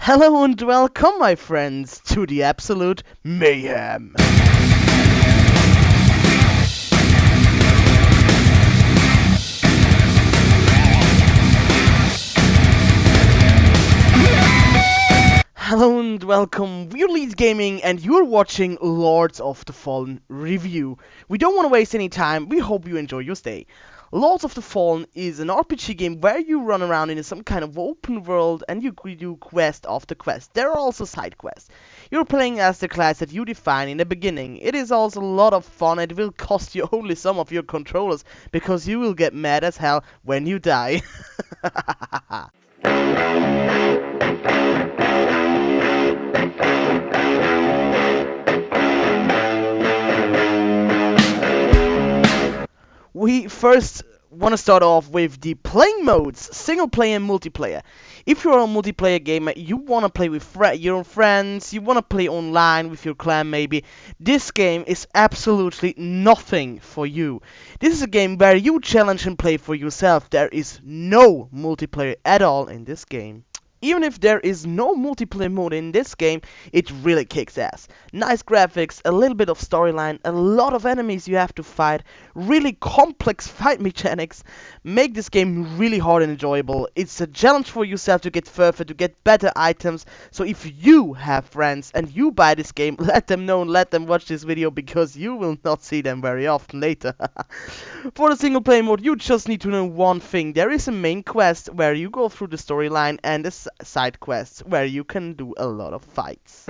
Hello and welcome, my friends, to the absolute mayhem. Hello and welcome, we're Leeds Gaming and you're watching Lords of the Fallen review. We don't want to waste any time, we hope you enjoy your stay. Lords of the Fallen is an RPG game where you run around in some kind of open world and you do quest after quest. There are also side quests. You're playing as the class that you define in the beginning. It is also a lot of fun and it will cost you only some of your controllers because you will get mad as hell when you die. We first want to start off with the playing modes, single player and multiplayer. If you're a multiplayer gamer, you want to play with your friends, you want to play online with your clan maybe, this game is absolutely nothing for you. This is a game where you challenge and play for yourself. There is no multiplayer at all in this game. Even if there is no multiplayer mode in this game, it really kicks ass. Nice graphics, a little bit of storyline, a lot of enemies you have to fight, really complex fight mechanics, make this game really hard and enjoyable. It's a challenge for yourself to get further, to get better items. So if you have friends and you buy this game, let them know and let them watch this video because you will not see them very often later. For the single player mode, you just need to know one thing. There is a main quest where you go through the storyline and a side quests where you can do a lot of fights.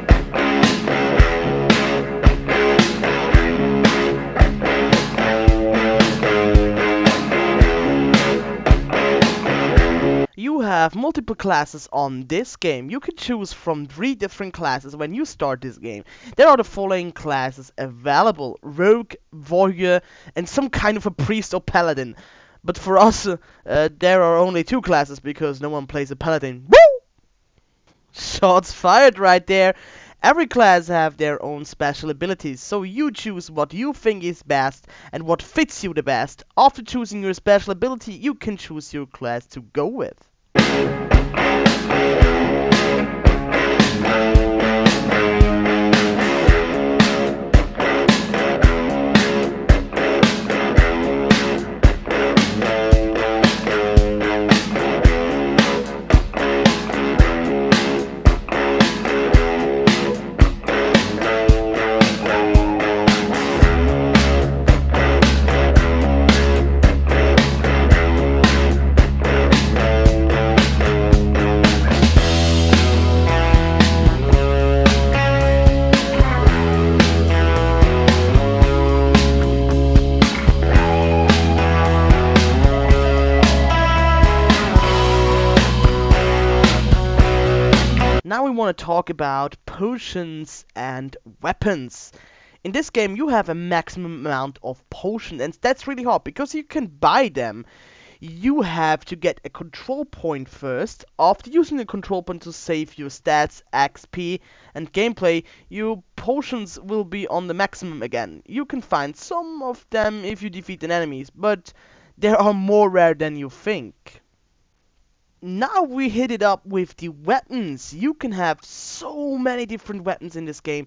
You have multiple classes on this game. You can choose from 3 different classes when you start this game. There are the following classes available: Rogue, Warrior, and some kind of a Priest or Paladin. But for us, there are only 2 classes because no one plays a Paladin. Woo! Shots fired right there. Every class have their own special abilities, so you choose what you think is best and what fits you the best. After choosing your special ability, you can choose your class to go with. Now we want to talk about potions and weapons. In this game you have a maximum amount of potions and that's really hard because you can buy them. You have to get a control point first. After using the control point to save your stats, XP and gameplay, your potions will be on the maximum again. You can find some of them if you defeat an enemies, but they are more rare than you think. Now we hit it up with the weapons. You can have so many different weapons in this game.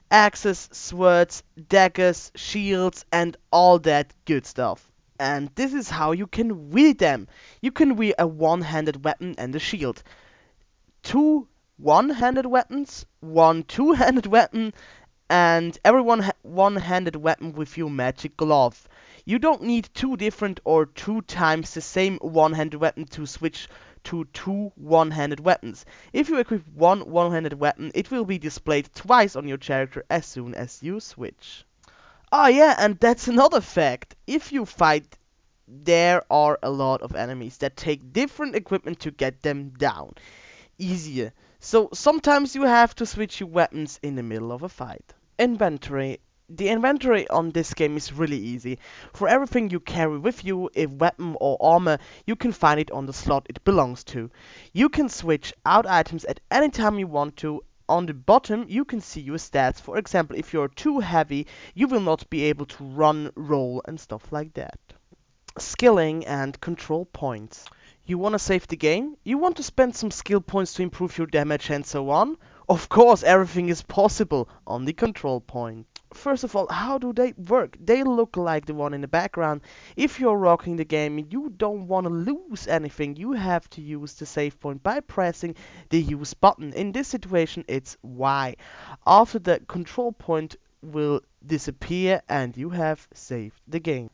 Axes, swords, daggers, shields and all that good stuff. And this is how you can wield them. You can wield a one-handed weapon and a shield. 2 one-handed weapons, 1 two-handed weapon, and every one-handed weapon with your magic glove. You don't need 2 different or 2 times the same one-handed weapon to switch to 2 one-handed weapons. If you equip one one-handed weapon, it will be displayed twice on your character as soon as you switch. Oh yeah, and that's another fact. If you fight, there are a lot of enemies that take different equipment to get them down easier. So sometimes you have to switch your weapons in the middle of a fight. Inventory. The inventory on this game is really easy. For everything you carry with you, a weapon or armor, you can find it on the slot it belongs to. You can switch out items at any time you want to. On the bottom you can see your stats. For example, if you're too heavy, you will not be able to run, roll and stuff like that. Skilling and control points. You want to save the game? You want to spend some skill points to improve your damage and so on? Of course, everything is possible on the control point. First of all, how do they work? They look like the one in the background. If you're rocking the game and you don't want to lose anything, you have to use the save point by pressing the use button. In this situation, it's Y. After the control point will disappear and you have saved the game.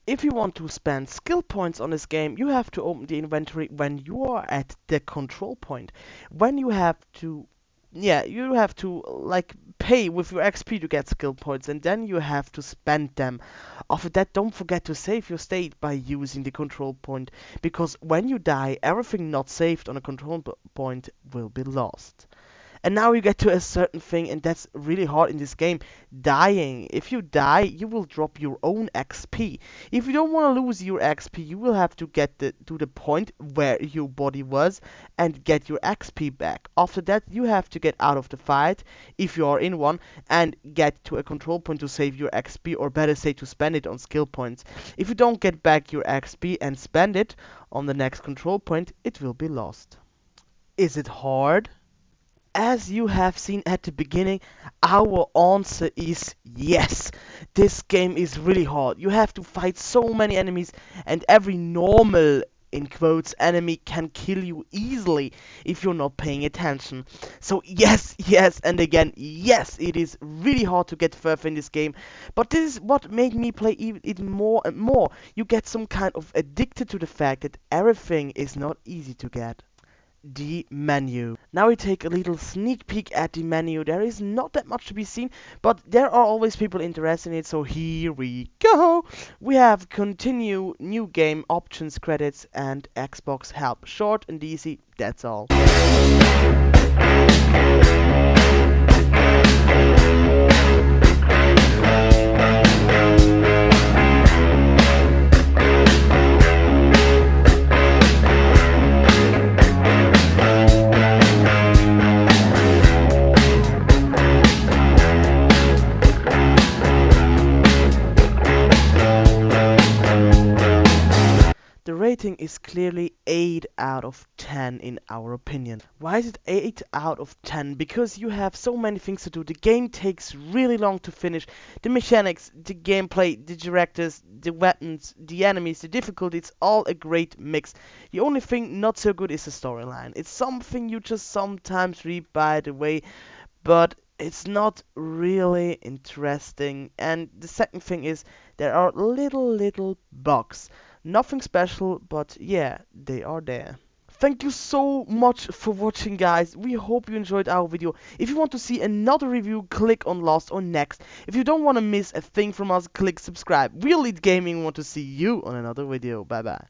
If you want to spend skill points on this game, you have to open the inventory when you are at the control point. When you have to, yeah, you have to like pay with your XP to get skill points, and then you have to spend them. After that, don't forget to save your state by using the control point, because when you die, everything not saved on a control point will be lost. And now you get to a certain thing, and that's really hard in this game. Dying. If you die, you will drop your own XP. If you don't want to lose your XP, you will have to get to the point where your body was and get your XP back. After that, you have to get out of the fight, if you are in one, and get to a control point to save your XP, or better say to spend it on skill points. If you don't get back your XP and spend it on the next control point, it will be lost. Is it hard? As you have seen at the beginning, our answer is yes. This game is really hard. You have to fight so many enemies, and every normal, in quotes, enemy can kill you easily if you're not paying attention. So yes, yes, and again, yes, it is really hard to get further in this game, but this is what made me play it more and more. You get some kind of addicted to the fact that everything is not easy to get. The menu. Now we take a little sneak peek at the menu. There is not that much to be seen, but there are always people interested in it, so here we go. We have continue, new game, options, credits, and Xbox help. Short and easy, that's all. The rating is clearly 8 out of 10 in our opinion. Why is it 8 out of 10? Because you have so many things to do. The game takes really long to finish. The mechanics, the gameplay, the directors, the weapons, the enemies, the difficulty, it's all a great mix. The only thing not so good is the storyline. It's something you just sometimes read by the way, but it's not really interesting. And the second thing is there are little bugs. Nothing special, but yeah, they are there. Thank you so much for watching, guys. We hope you enjoyed our video. If you want to see another review, click on last or next. If you don't want to miss a thing from us, click subscribe. Real Lead Gaming want to see you on another video. Bye bye.